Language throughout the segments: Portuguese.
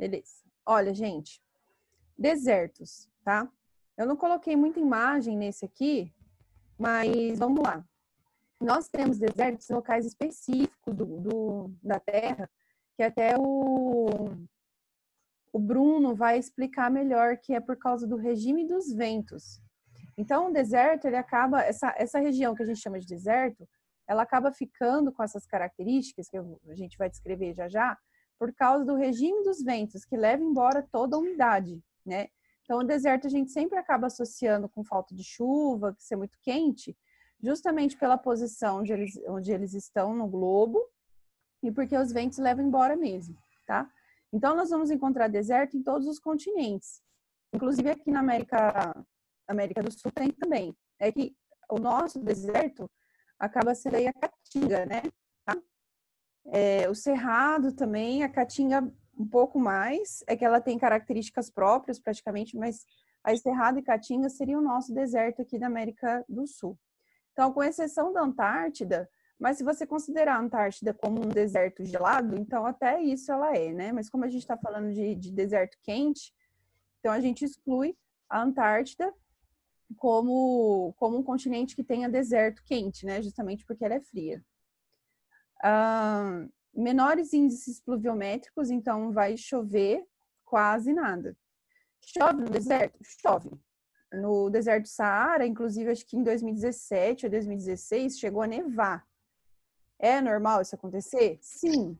Beleza. Olha, gente, desertos, tá? Eu não coloquei muita imagem nesse aqui, mas vamos lá. Nós temos desertos em locais específicos da Terra, que até o Bruno vai explicar melhor, que é por causa do regime dos ventos. Então, o deserto, ele acaba, essa região que a gente chama de deserto, ela acaba ficando com essas características, que a gente vai descrever já já, por causa do regime dos ventos, que leva embora toda a umidade, né? Então, o deserto a gente sempre acaba associando com falta de chuva, que ser muito quente, justamente pela posição onde eles estão no globo e porque os ventos levam embora mesmo, tá? Então, nós vamos encontrar deserto em todos os continentes, inclusive aqui na América do Sul tem também. É que o nosso deserto acaba sendo aí a Caatinga, né? Tá? O Cerrado também, a Caatinga um pouco mais, é que ela tem características próprias praticamente, mas a Cerrado e Caatinga seria o nosso deserto aqui da América do Sul. Então, com exceção da Antártida, mas se você considerar a Antártida como um deserto gelado, então até isso ela é, né? Mas como a gente está falando de deserto quente, então a gente exclui a Antártida como um continente que tenha deserto quente, né? Justamente porque ela é fria. Menores índices pluviométricos, então vai chover quase nada. Chove no deserto? Chove. No deserto do Saara, inclusive, acho que em 2017 ou 2016, chegou a nevar. É normal isso acontecer? Sim.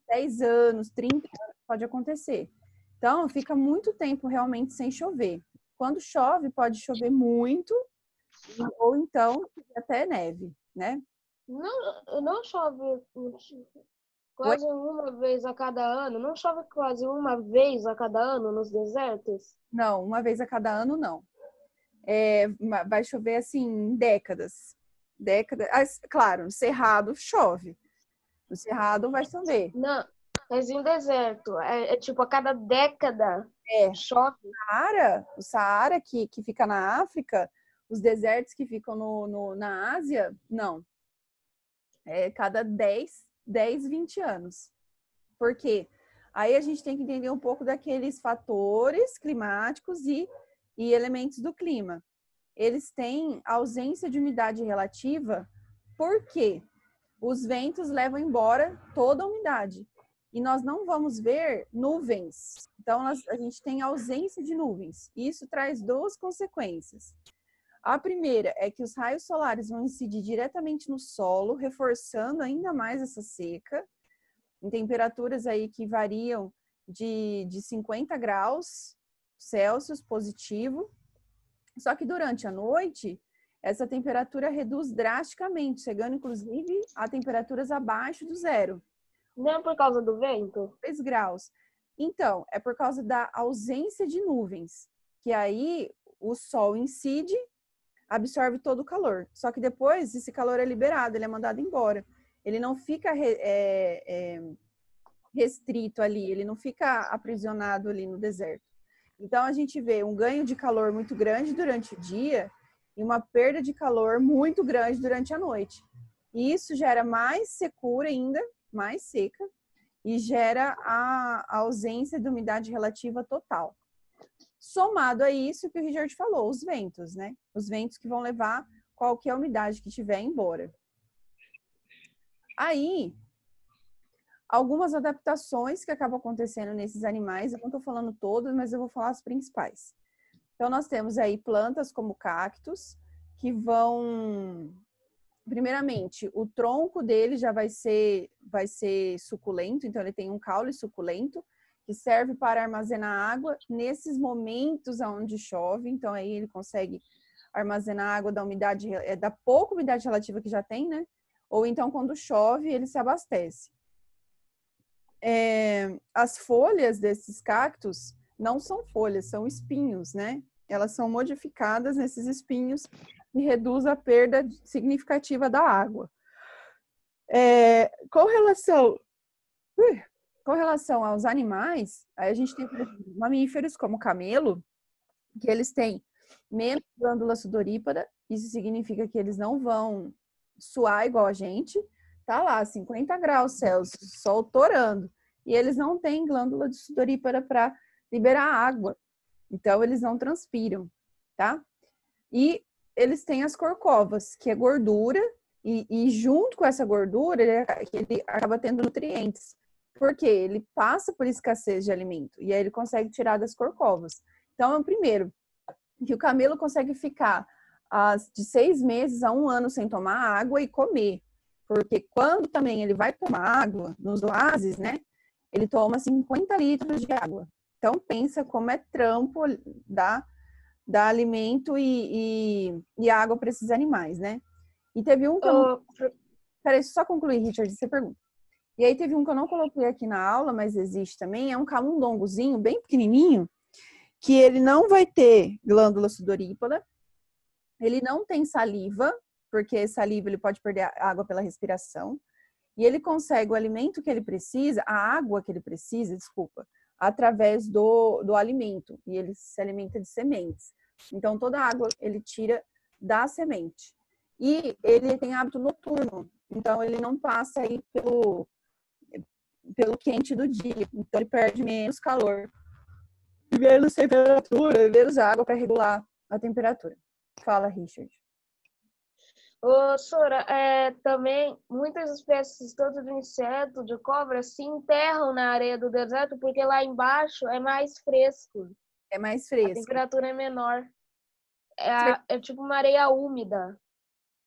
10 anos, 30 anos pode acontecer. Então, fica muito tempo realmente sem chover. Quando chove, pode chover muito, ou então até neve, né? Não chove Oi? quase uma vez a cada ano? Não chove quase uma vez a cada ano nos desertos? Não, uma vez a cada ano, não. Vai chover assim em décadas. Claro, no Cerrado chove. No Cerrado vai chover. Não, mas em deserto. É tipo a cada década chove. O Saara que fica na África, os desertos que ficam na Ásia, não. É cada 20 anos. Por quê? Aí a gente tem que entender um pouco daqueles fatores climáticos e elementos do clima. Eles têm ausência de umidade relativa, porque os ventos levam embora toda a umidade. E nós não vamos ver nuvens. Então, a gente tem ausência de nuvens. Isso traz duas consequências. A primeira é que os raios solares vão incidir diretamente no solo, reforçando ainda mais essa seca, em temperaturas aí que variam de 50 graus Celsius positivo. Só que durante a noite, essa temperatura reduz drasticamente, chegando inclusive a temperaturas abaixo do zero. Não é por causa do vento? 2 graus. Então, é por causa da ausência de nuvens, que aí o sol incide, absorve todo o calor. Só que depois esse calor é liberado, ele é mandado embora. Ele não fica restrito ali, ele não fica aprisionado ali no deserto. Então, a gente vê um ganho de calor muito grande durante o dia e uma perda de calor muito grande durante a noite. E isso gera mais secura ainda, mais seca, e gera a ausência de umidade relativa total. Somado a isso que o Richard falou, os ventos, né? Os ventos que vão levar qualquer umidade que tiver embora. Aí, algumas adaptações que acabam acontecendo nesses animais, eu não estou falando todas, mas eu vou falar as principais. Então, nós temos aí plantas como cactos, que vão... Primeiramente, o tronco dele já vai ser suculento, então ele tem um caule suculento, que serve para armazenar água nesses momentos onde chove, então aí ele consegue armazenar água da umidade, da pouca umidade relativa que já tem, né? Ou então quando chove, ele se abastece. As folhas desses cactos não são folhas, são espinhos, né? Elas são modificadas nesses espinhos e reduz a perda significativa da água. Com relação aos animais, aí a gente tem mamíferos como o camelo, que eles têm menos glândula sudorípara, isso significa que eles não vão suar igual a gente, tá lá, 50 graus Celsius, sol torando. e eles não têm glândula de sudorípara para liberar água. Então, eles não transpiram, tá? E eles têm as corcovas, que é gordura, e junto com essa gordura, ele acaba tendo nutrientes. Porque ele passa por escassez de alimento, e aí ele consegue tirar das corcovas. Então, primeiro, que o camelo consegue ficar de 6 meses a 1 ano sem tomar água e comer. Porque quando também ele vai tomar água, nos oásis, né? Ele toma 50 litros de água. Então, pensa como é trampo dar alimento e água para esses animais, né? E teve um que eu não... Peraí, só concluir, Richard, você pergunta. E aí teve um que eu não coloquei aqui na aula, mas existe também, é um camundongozinho bem pequenininho, que ele não vai ter glândula sudorípara, ele não tem saliva, porque saliva ele pode perder água pela respiração, e ele consegue o alimento que ele precisa, a água que ele precisa, desculpa, através do alimento, e ele se alimenta de sementes. Então, toda a água ele tira da semente. E ele tem hábito noturno, então ele não passa aí pelo quente do dia, então ele perde menos calor, menos temperatura, menos água para regular a temperatura. Fala, Richard. Ô, Sora, também muitas espécies, tanto de inseto, de cobra, se enterram na areia do deserto porque lá embaixo é mais fresco. É mais A fresco. temperatura é menor. É tipo uma areia úmida.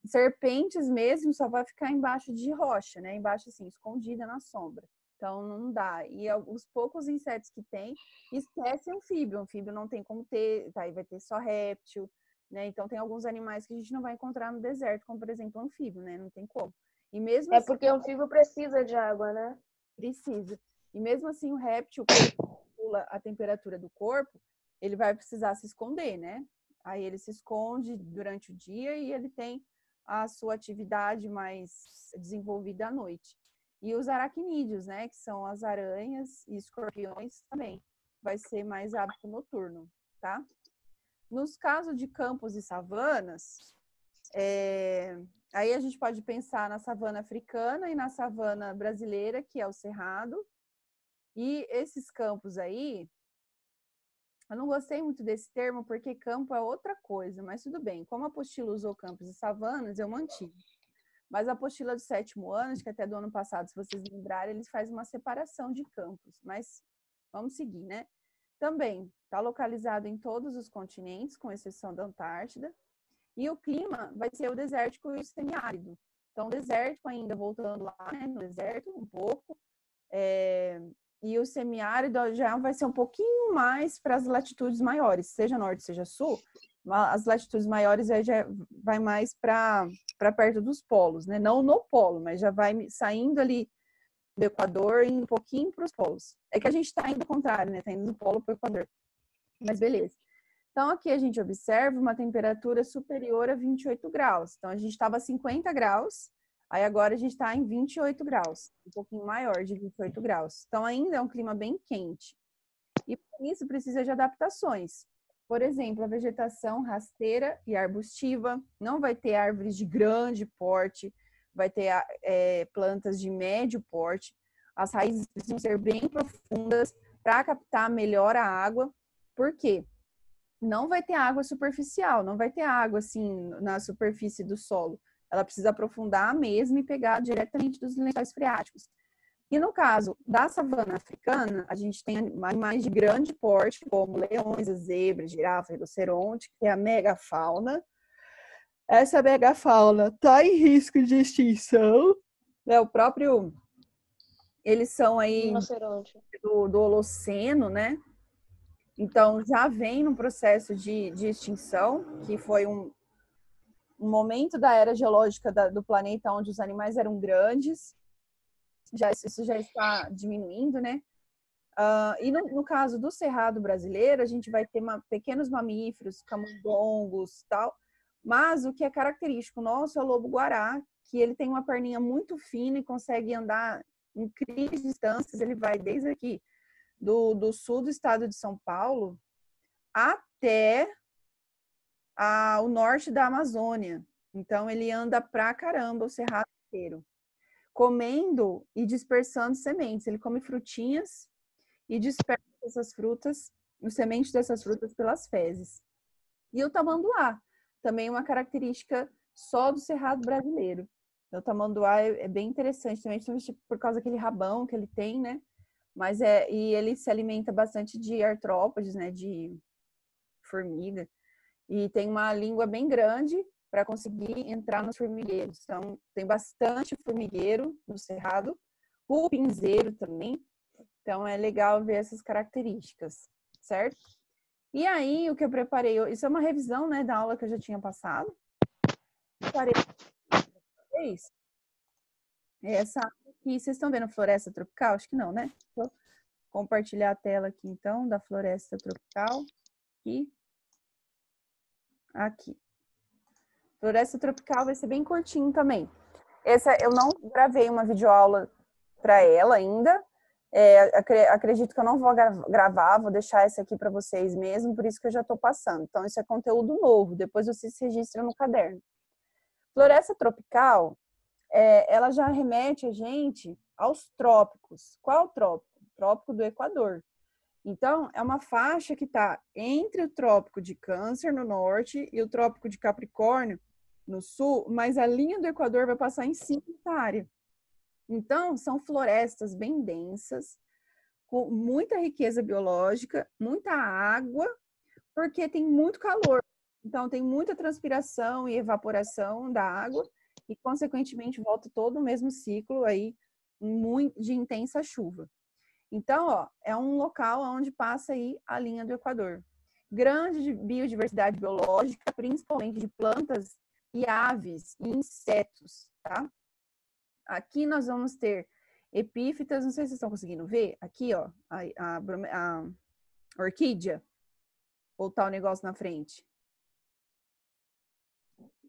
Serpentes mesmo só vai ficar embaixo de rocha, né? Embaixo, assim, escondida na sombra. Então, não dá. E os poucos insetos que tem, esquece anfíbio. Anfíbio não tem como ter, tá? Aí vai ter só réptil, né? Então, tem alguns animais que a gente não vai encontrar no deserto, como, por exemplo, o anfíbio, né? Não tem como. E mesmo assim, porque o anfíbio precisa de água, né? precisa. E mesmo assim, o réptil, quando ele calcula a temperatura do corpo, ele vai precisar se esconder, né? Aí ele se esconde durante o dia e ele tem a sua atividade mais desenvolvida à noite. E os aracnídeos, né, que são as aranhas e escorpiões também, vai ser mais hábito noturno, tá? Nos casos de campos e savanas, aí a gente pode pensar na savana africana e na savana brasileira, que é o cerrado. E esses campos aí, eu não gostei muito desse termo, porque campo é outra coisa, mas tudo bem. Como a apostila usou campos e savanas, eu mantive. Mas a apostila do 7º ano, acho que até do ano passado, se vocês lembrarem, eles fazem uma separação de campos. Mas vamos seguir, né? Também está localizado em todos os continentes, com exceção da Antártida. E o clima vai ser o desértico e o semiárido. Então, desértico ainda, voltando lá, né, no deserto, um pouco. E o semiárido já vai ser um pouquinho mais para as latitudes maiores, seja norte, seja sul. As latitudes maiores aí já vai mais para perto dos polos, né? Não no polo, mas já vai saindo ali do Equador e um pouquinho para os polos. É que a gente está indo ao contrário, né? Está indo do polo para o Equador. Mas beleza. Então, aqui a gente observa uma temperatura superior a 28 graus. Então, a gente estava a 50 graus, aí agora a gente está em 28 graus, um pouquinho maior de 28 graus. Então, ainda é um clima bem quente. E por isso precisa de adaptações. Por exemplo, a vegetação rasteira e arbustiva, não vai ter árvores de grande porte, vai ter plantas de médio porte. As raízes precisam ser bem profundas para captar melhor a água. Por quê? Não vai ter água superficial, não vai ter água assim na superfície do solo. Ela precisa aprofundar mesmo e pegar diretamente dos lençóis freáticos. E no caso da savana africana, a gente tem animais de grande porte, como leões, zebras, girafas, rinoceronte, que é a megafauna. Essa megafauna está em risco de extinção. O próprio... Eles são aí do Holoceno, né? Então, já vem num processo de extinção, que foi um momento da era geológica do planeta onde os animais eram grandes. Isso já está diminuindo, né? E no caso do cerrado brasileiro, a gente vai ter pequenos mamíferos, camundongos, tal. Mas o que é característico nosso é o lobo-guará, que ele tem uma perninha muito fina e consegue andar em incríveis distâncias. Ele vai desde aqui do sul do estado de São Paulo até o norte da Amazônia. Então, ele anda pra caramba o cerrado inteiro. comendo e dispersando sementes. Ele come frutinhas e dispersa essas frutas, os sementes dessas frutas pelas fezes. E o tamanduá, também uma característica só do cerrado brasileiro. Então, o tamanduá é bem interessante também, por causa daquele rabão que ele tem, né? E ele se alimenta bastante de artrópodes, né? De formiga. E tem uma língua bem grande para conseguir entrar nos formigueiros. Então, tem bastante formigueiro no cerrado, cupinzeiro também. Então, é legal ver essas características, certo? E aí, o que eu preparei, isso é uma revisão, né, da aula que eu já tinha passado. Preparei para vocês essa aqui. Vocês estão vendo floresta tropical? Acho que não, né? Vou compartilhar a tela aqui, então, da floresta tropical. Aqui. Floresta tropical vai ser bem curtinho também. Essa eu não gravei uma videoaula para ela ainda. Acredito que eu não vou gravar, vou deixar essa aqui para vocês mesmo, por isso que eu já estou passando. Então, isso é conteúdo novo, depois vocês se registram no caderno. Floresta tropical, ela já remete a gente aos trópicos. Qual trópico? Trópico do Equador. Então, é uma faixa que está entre o Trópico de Câncer, no norte, e o Trópico de Capricórnio, no sul, mas a linha do Equador vai passar em cima dessa área. Então, são florestas bem densas, com muita riqueza biológica, muita água, porque tem muito calor. Então, tem muita transpiração e evaporação da água, e, consequentemente, volta todo o mesmo ciclo aí de intensa chuva. Então, ó, é um local onde passa aí a linha do Equador. Grande biodiversidade biológica, principalmente de plantas e aves e insetos, tá? Aqui nós vamos ter epífitas, não sei se vocês estão conseguindo ver. Aqui, ó, a orquídea. Voltar o negócio na frente.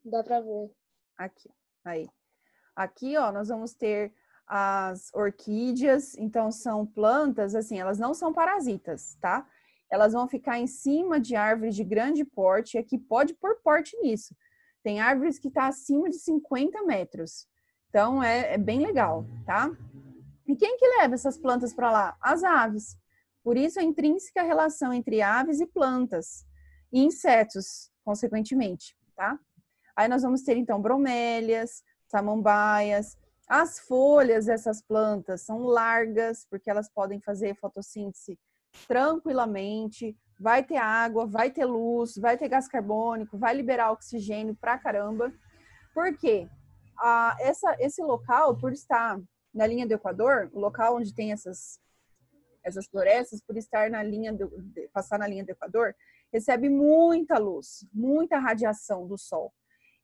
Dá pra ver. Aqui, aí. Aqui, ó, nós vamos ter as orquídeas. Então, são plantas, assim, elas não são parasitas, tá? Elas vão ficar em cima de árvores de grande porte. E aqui pode pôr porte nisso. Tem árvores que estão acima de 50 metros. Então, é bem legal, tá? E quem que leva essas plantas para lá? As aves. Por isso, a intrínseca relação entre aves e plantas. E insetos, consequentemente, tá? Aí nós vamos ter, então, bromélias, samambaias. As folhas dessas plantas são largas, porque elas podem fazer fotossíntese tranquilamente. Vai ter água, vai ter luz, vai ter gás carbônico, vai liberar oxigênio pra caramba. Por quê? Esse local, por estar na linha do Equador, o local onde tem essas florestas, por estar passar na linha do Equador, recebe muita luz, muita radiação do sol.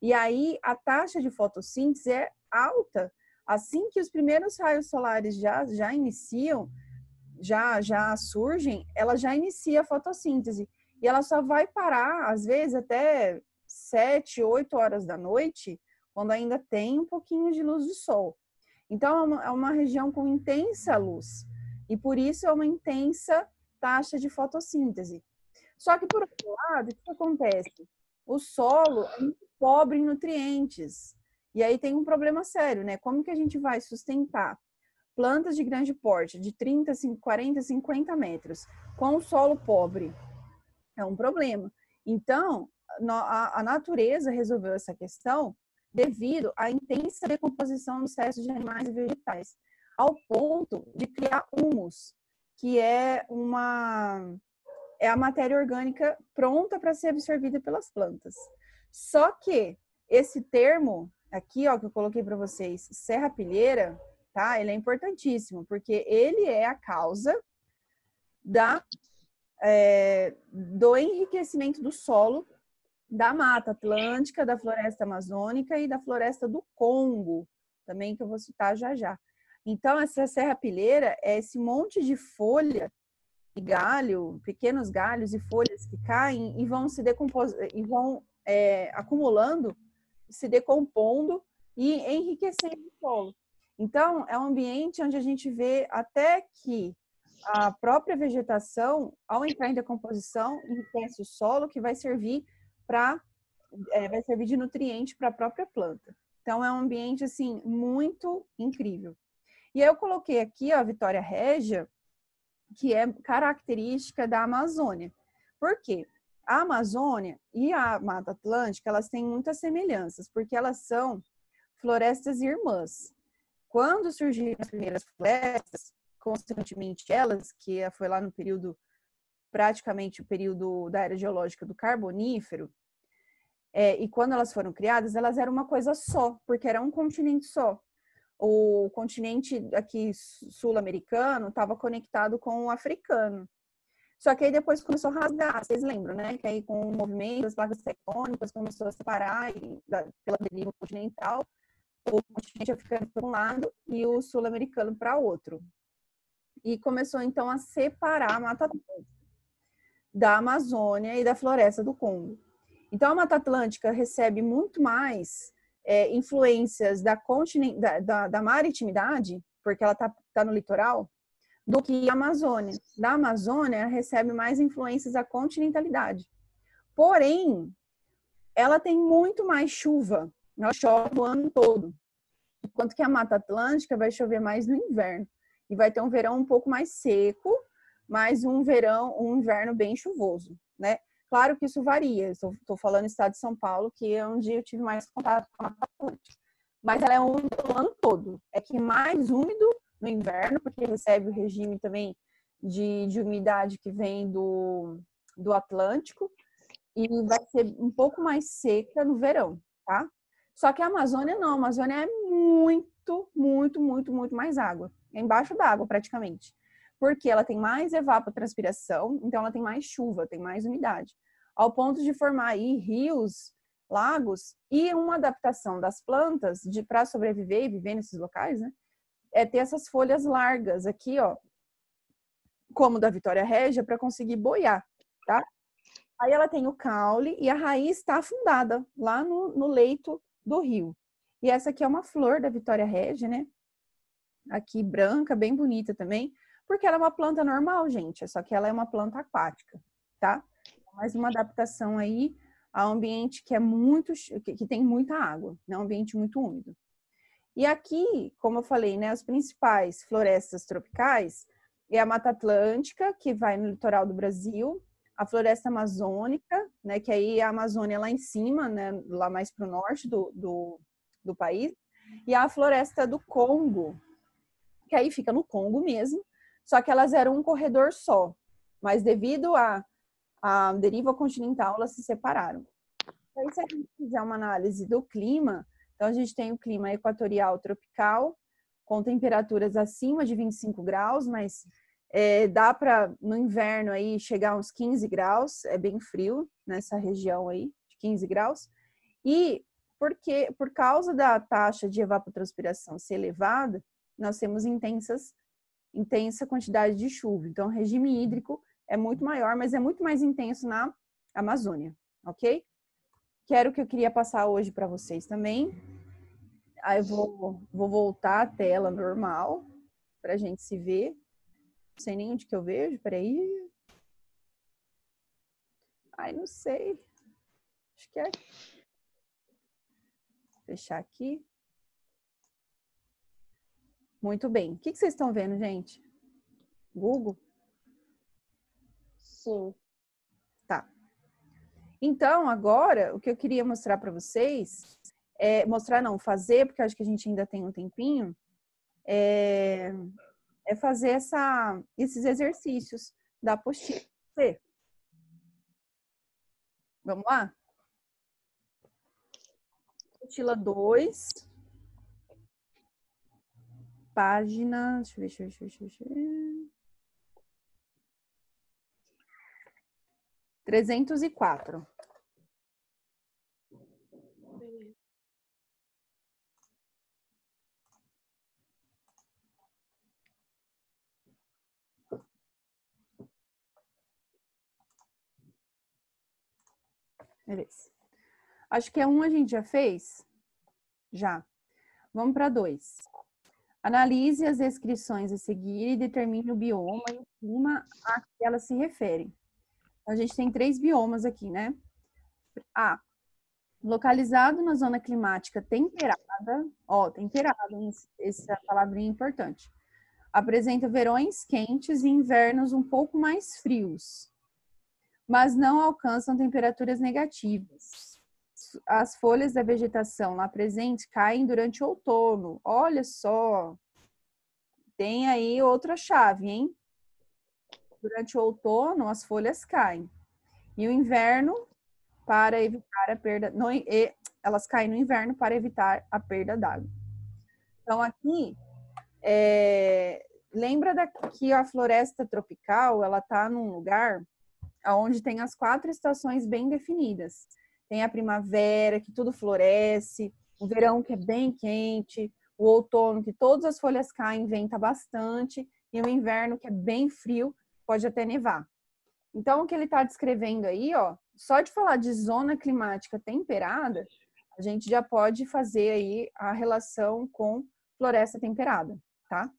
E aí a taxa de fotossíntese é alta. Assim que os primeiros raios solares já iniciam, já surgem, ela já inicia a fotossíntese. E ela só vai parar, às vezes, até 7, 8 horas da noite, quando ainda tem um pouquinho de luz do sol. Então, é uma região com intensa luz. E por isso é uma intensa taxa de fotossíntese. Só que, por outro lado, o que acontece? O solo é muito pobre em nutrientes. E aí tem um problema sério, né? Como que a gente vai sustentar plantas de grande porte, de 30, 40, 50 metros, com o solo pobre? É um problema. Então, a natureza resolveu essa questão devido à intensa decomposição dos restos de animais e vegetais, ao ponto de criar humus, que é a matéria orgânica pronta para ser absorvida pelas plantas. Só que esse termo aqui, ó, que eu coloquei para vocês, serrapilheira, tá? Ele é importantíssimo, porque ele é a causa do enriquecimento do solo da Mata Atlântica, da Floresta Amazônica e da Floresta do Congo, também que eu vou citar já já. Então, essa serrapilheira é esse monte de folha e galho, pequenos galhos e folhas que caem e vão se acumulando, se decompondo e enriquecendo o solo. Então, é um ambiente onde a gente vê até que a própria vegetação, ao entrar em decomposição, enriquece o solo, que vai servir de nutriente para a própria planta. Então, é um ambiente, assim, muito incrível. E aí eu coloquei aqui, ó, a Vitória Régia, que é característica da Amazônia. Por quê? A Amazônia e a Mata Atlântica, elas têm muitas semelhanças, porque elas são florestas irmãs. Quando surgiram as primeiras florestas, consequentemente elas, que foi lá no período, praticamente o período da era geológica do Carbonífero, e quando elas foram criadas, elas eram uma coisa só, porque era um continente só. O continente aqui sul-americano estava conectado com o africano. Só que aí depois começou a rasgar, vocês lembram, né? Que aí com o movimento das placas tectônicas começou a separar pela deriva continental, o continente africano para um lado e o sul-americano para outro. E começou então a separar a Mata Atlântica da Amazônia e da Floresta do Congo. Então a Mata Atlântica recebe muito mais influências da maritimidade, porque ela tá no litoral, do que a Amazônia. Da Amazônia recebe mais influências da continentalidade. Porém, ela tem muito mais chuva. Ela chove o ano todo. Enquanto que a Mata Atlântica vai chover mais no inverno. E vai ter um verão um pouco mais seco, mas um inverno bem chuvoso, né? Claro que isso varia. Estou falando do estado de São Paulo, que é onde eu tive mais contato com a Mata Atlântica. Mas ela é úmida o ano todo. É que mais úmido no inverno, porque recebe o regime também de umidade que vem do Atlântico, e vai ser um pouco mais seca no verão, tá? Só que a Amazônia não, a Amazônia é muito, muito, muito, muito mais água. É embaixo d'água, praticamente. Porque ela tem mais evapotranspiração, então ela tem mais chuva, tem mais umidade. Ao ponto de formar aí rios, lagos, e uma adaptação das plantas para sobreviver e viver nesses locais, né? É ter essas folhas largas aqui, ó, como da Vitória Régia, para conseguir boiar, tá? Aí ela tem o caule e a raiz está afundada lá no leito do rio. E essa aqui é uma flor da Vitória Régia, né? Aqui branca, bem bonita também, porque ela é uma planta normal, gente, só que ela é uma planta aquática, tá? Mais uma adaptação aí ao ambiente que é muito, que tem muita água, né? Um ambiente muito úmido. E aqui, como eu falei, né, as principais florestas tropicais é a Mata Atlântica, que vai no litoral do Brasil, a floresta amazônica, né, que aí é a Amazônia lá em cima, né, lá mais para o norte do país, e a floresta do Congo, que aí fica no Congo mesmo, só que elas eram um corredor só, mas devido à deriva continental, elas se separaram. Aí, se a gente fizer uma análise do clima, então a gente tem o clima equatorial tropical, com temperaturas acima de 25 graus, mas dá para, no inverno, aí chegar a uns 15 graus, é bem frio nessa região aí, de 15 graus. E por causa da taxa de evapotranspiração ser elevada, nós temos intensa quantidade de chuva. Então, o regime hídrico é muito maior, mas é muito mais intenso na Amazônia, ok? Que era o que eu queria passar hoje para vocês também. Aí eu vou voltar à tela normal para a gente se ver. Não sei nem onde que eu vejo, peraí. Ai, não sei. Acho que é. Fechar aqui. Muito bem. O que vocês estão vendo, gente? Google? Sim. Tá. Então, agora, o que eu queria mostrar para vocês, fazer, porque eu acho que a gente ainda tem um tempinho, é fazer esses exercícios da apostila. Vamos lá? Apostila 2, página, deixa eu ver. 304. Beleza. Acho que a gente já fez. Já. Vamos para 2. Analise as descrições a seguir e determine o bioma e o clima a que elas se referem. A gente tem 3 biomas aqui, né? A. Localizado na zona climática temperada, ó, temperada, essa palavrinha é importante. Apresenta verões quentes e invernos um pouco mais frios, mas não alcançam temperaturas negativas. As folhas da vegetação lá presente caem durante o outono. Olha só, tem aí outra chave, hein? Durante o outono, as folhas caem. E o inverno, para evitar a perda... elas caem no inverno para evitar a perda d'água. Então, aqui, lembra que a floresta tropical, ela está num lugar onde tem as 4 estações bem definidas. Tem a primavera, que tudo floresce, o verão, que é bem quente, o outono, que todas as folhas caem, venta bastante, e o inverno, que é bem frio, pode até nevar. Então, o que ele está descrevendo aí, ó, só de falar de zona climática temperada, a gente já pode fazer aí a relação com floresta temperada, tá?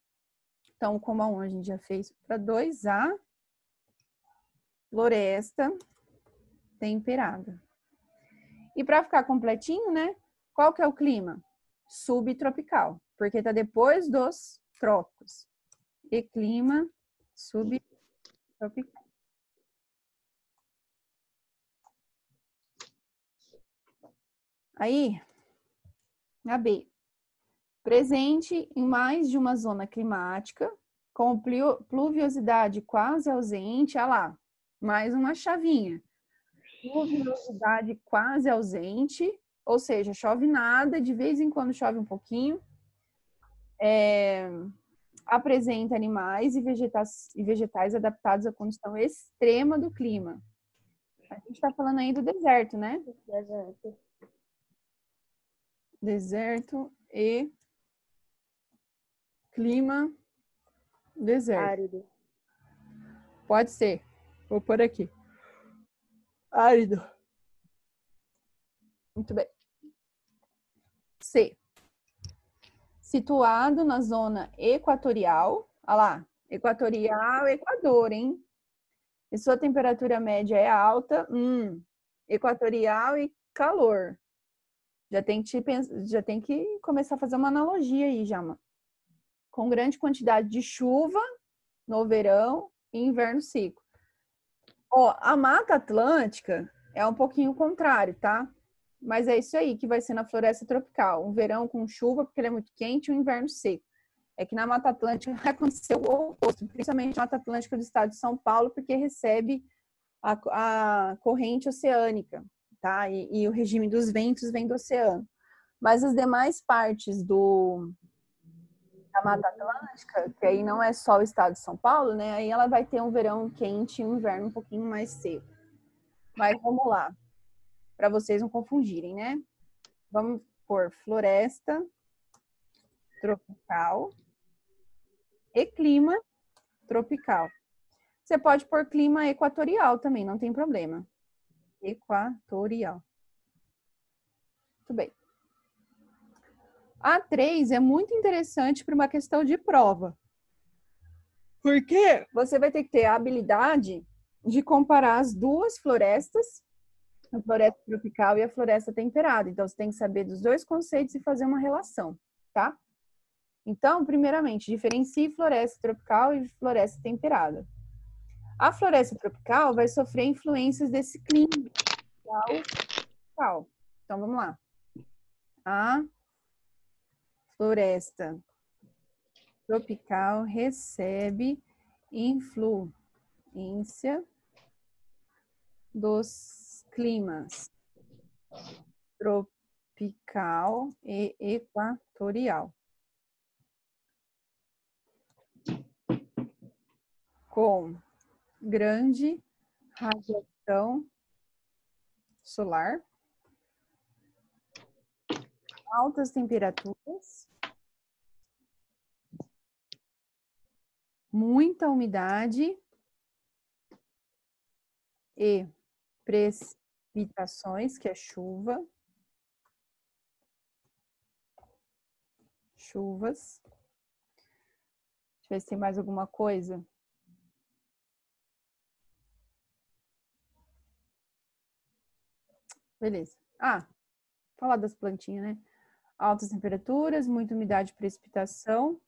Então, como a gente já fez para 2A, floresta temperada. E para ficar completinho, né? Qual que é o clima? Subtropical, porque está depois dos trópicos. E clima subtropical. Aí, a B. Presente em mais de uma zona climática, com pluviosidade quase ausente. Olha lá, mais uma chavinha. Pluviosidade quase ausente, ou seja, chove nada, de vez em quando chove um pouquinho. Apresenta animais e vegetais adaptados à condição extrema do clima. A gente está falando aí do deserto, né? Deserto. Deserto e clima deserto. Árido. Pode ser. Vou pôr aqui. Árido. Muito bem. C. Situado na zona equatorial. Olha lá. Equatorial, Equador, hein? E sua temperatura média é alta. Equatorial e calor. Já tem que começar a fazer uma analogia aí, já, mano. Com grande quantidade de chuva no verão e inverno seco. Ó, a Mata Atlântica é um pouquinho o contrário, tá? Mas é isso aí que vai ser na floresta tropical. Um verão com chuva, porque ele é muito quente, e um inverno seco. É que na Mata Atlântica vai acontecer o oposto, principalmente na Mata Atlântica do estado de São Paulo, porque recebe a corrente oceânica, tá? E o regime dos ventos vem do oceano. Mas as demais partes da Mata Atlântica, que aí não é só o estado de São Paulo, né? Aí ela vai ter um verão quente e um inverno um pouquinho mais seco. Mas vamos lá, para vocês não confundirem, né? Vamos por floresta tropical e clima tropical. Você pode pôr clima equatorial também, não tem problema. Equatorial. Muito bem. A 3 é muito interessante para uma questão de prova. Porque você vai ter que ter a habilidade de comparar as duas florestas, a floresta tropical e a floresta temperada. Então, você tem que saber dos dois conceitos e fazer uma relação, tá? Então, primeiramente, diferencie floresta tropical e floresta temperada. A floresta tropical vai sofrer influências desse clima tropical. Então, vamos lá. A floresta tropical recebe influência dos climas tropical e equatorial, com grande radiação solar, altas temperaturas, muita umidade e precipitações, que é chuvas. Deixa eu ver se tem mais alguma coisa. Beleza. falar das plantinhas, né? Altas temperaturas, muita umidade e precipitação,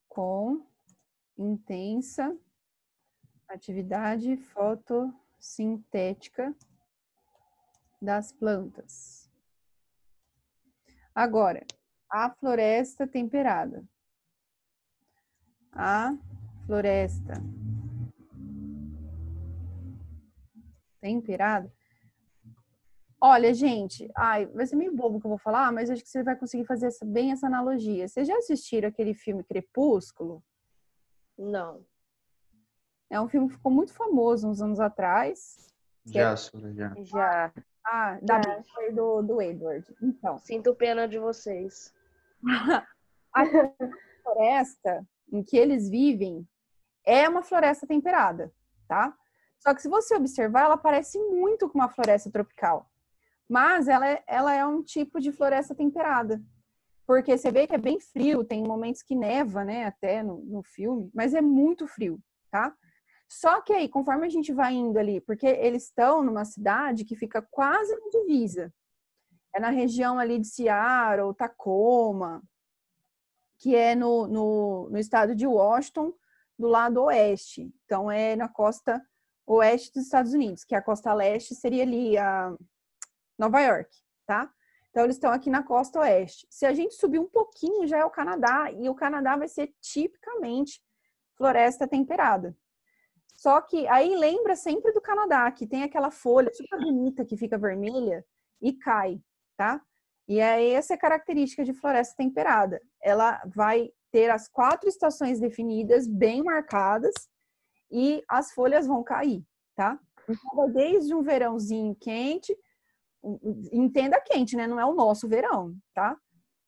com intensa atividade fotossintética das plantas. Agora, a floresta temperada. A floresta temperada. Olha, gente, vai ser meio bobo o que eu vou falar, mas acho que você vai conseguir fazer bem essa analogia. Vocês já assistiram aquele filme Crepúsculo? Não. É um filme que ficou muito famoso uns anos atrás. Já, Sora, já. Já. Da Bíblia do Edward. Então, Sinto pena de vocês. a floresta em que eles vivem é uma floresta temperada, tá? Só que se você observar, ela parece muito com uma floresta tropical. Mas ela é um tipo de floresta temperada. Porque você vê que é bem frio, tem momentos que neva, né, até no filme, mas é muito frio, tá? Só que aí, conforme a gente vai indo ali, porque eles estão numa cidade que fica quase na divisa. É na região ali de Seattle, Tacoma, que é no estado de Washington, do lado oeste. Então, é na costa oeste dos Estados Unidos, que a costa leste seria ali a Nova York, tá? Então, eles estão aqui na costa oeste. Se a gente subir um pouquinho, já é o Canadá, e o Canadá vai ser tipicamente floresta temperada. Só que aí lembra sempre do Canadá, que tem aquela folha super bonita que fica vermelha e cai, tá? E aí essa é a característica de floresta temperada. Ela vai ter as 4 estações definidas, bem marcadas, e as folhas vão cair, tá? Então, vai desde um verãozinho quente, entenda quente, né? Não é o nosso verão, tá?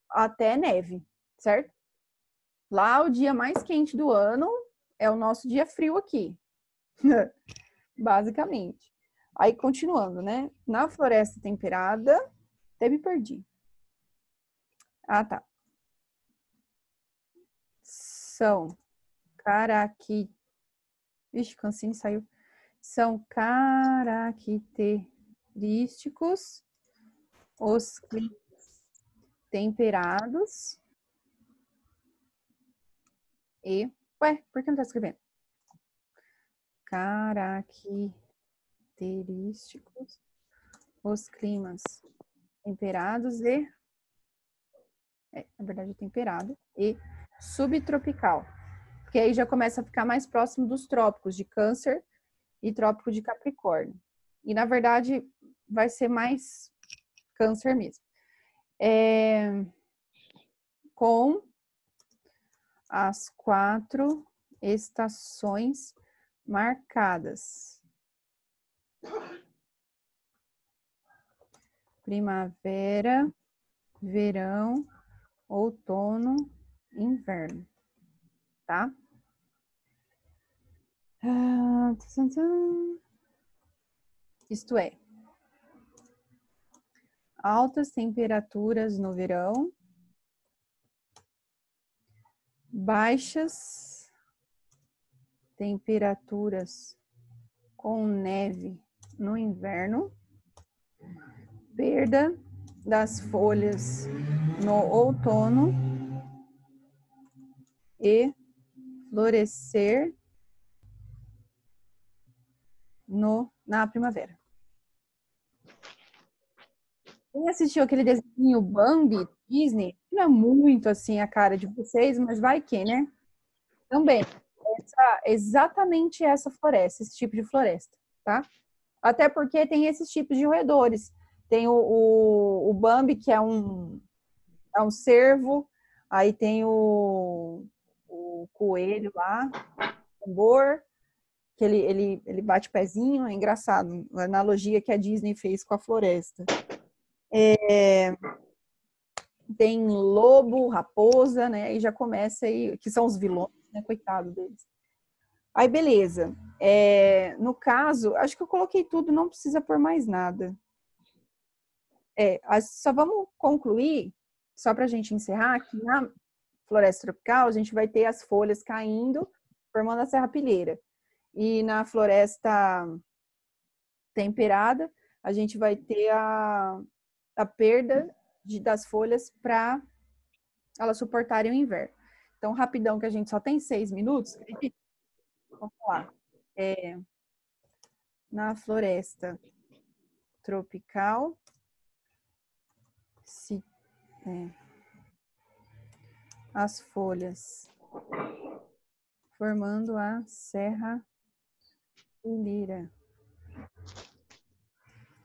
Até neve, certo? Lá o dia mais quente do ano é o nosso dia frio aqui. Basicamente. Aí, continuando, né? Na floresta temperada, até me perdi. Ah, tá. São Ixi, cansinho saiu. São característicos os climas temperados e... Ué, por que não tá escrevendo? Característicos os climas temperados e... na verdade, temperado e subtropical. Porque aí já começa a ficar mais próximo dos trópicos de Câncer e trópico de Capricórnio. E, na verdade, vai ser mais Câncer mesmo. Com as 4 estações marcadas. Primavera, verão, outono, inverno. Tá? Isto é, altas temperaturas no verão, baixas temperaturas com neve no inverno, perda das folhas no outono e florescer na primavera. Quem assistiu aquele desenho Bambi, Disney, não é muito assim a cara de vocês, mas vai que, né? Também, exatamente essa floresta, esse tipo de floresta, tá? Até porque tem esses tipos de roedores. Tem o Bambi, que é um cervo, aí tem o coelho lá, o tambor, que ele bate pezinho, é engraçado, a analogia que a Disney fez com a floresta. Tem lobo, raposa, né? Aí já começa aí, que são os vilões, né? Coitado deles. Aí, beleza. No caso, acho que eu coloquei tudo, não precisa pôr mais nada. Só vamos concluir, só para a gente encerrar, que na floresta tropical a gente vai ter as folhas caindo, formando a serrapilheira. E na floresta temperada, a gente vai ter a perda das folhas para elas suportarem o inverno. Então, rapidão, que a gente só tem 6 minutos. Vamos lá. Na floresta tropical, as folhas formando a serra ilira,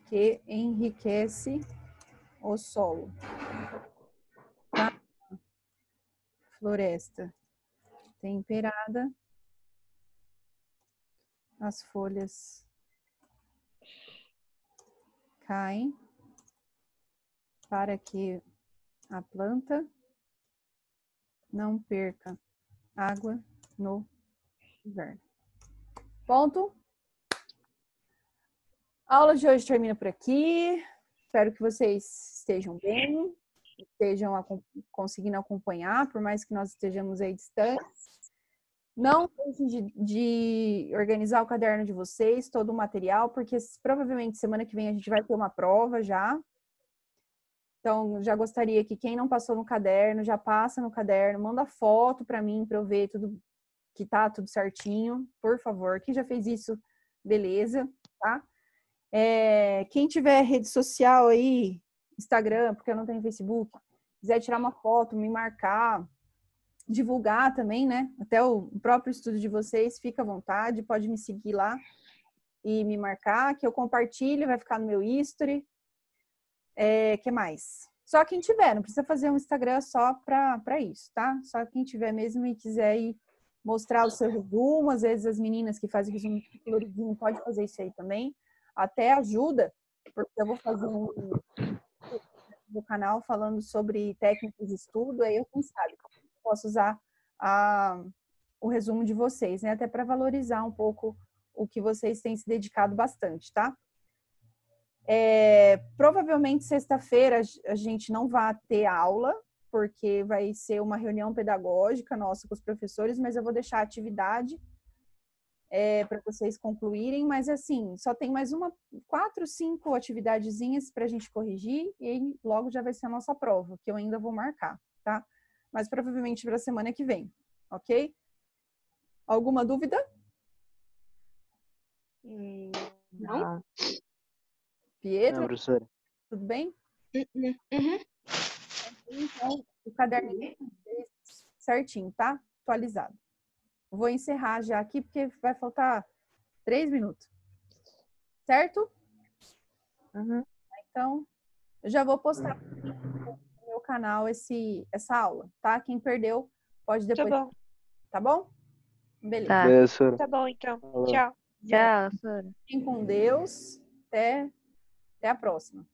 que enriquece o solo. Na floresta temperada, as folhas caem para que a planta não perca água no inverno. Ponto. A aula de hoje termina por aqui. Espero que vocês estejam bem, estejam conseguindo acompanhar, por mais que nós estejamos aí distantes. Não deixem de organizar o caderno de vocês, todo o material, porque provavelmente semana que vem a gente vai ter uma prova já. Então, já gostaria que quem não passou no caderno, já passa no caderno, manda foto para mim, para eu ver tudo, que tá tudo certinho, por favor. Quem já fez isso, beleza, tá? Quem tiver rede social aí, Instagram, porque eu não tenho Facebook, quiser tirar uma foto, me marcar, divulgar também, né? Até o próprio estudo de vocês, fica à vontade, pode me seguir lá e me marcar, que eu compartilho, vai ficar no meu history. Que mais? Só quem tiver, não precisa fazer um Instagram só para isso, tá? Só quem tiver mesmo e quiser ir mostrar o seu resumo, às vezes as meninas que fazem resumo coloridinho podem fazer isso aí também. Até ajuda, porque eu vou fazer no canal falando sobre técnicas de estudo, aí eu, quem sabe, posso usar o resumo de vocês, né? Até para valorizar um pouco o que vocês têm se dedicado bastante, tá? Provavelmente sexta-feira a gente não vai ter aula, porque vai ser uma reunião pedagógica nossa com os professores, mas eu vou deixar a atividade para vocês concluírem, mas assim, só tem mais 4, 5 atividadezinhas para a gente corrigir e logo já vai ser a nossa prova, que eu ainda vou marcar, tá? Mas provavelmente para a semana que vem, ok? Alguma dúvida? Não? Pietro? Não, professora. Tudo bem? Uhum. Então, o caderno certinho, tá? Atualizado. Vou encerrar já aqui, porque vai faltar 3 minutos. Certo? Uhum. Então, eu já vou postar no meu canal essa aula, tá? Quem perdeu, pode depois. Tá bom. Tá bom? Beleza. Tá. Professora. Tá bom, então. Falou. Tchau. Tchau, Sora. Fiquem com Deus. Até a próxima.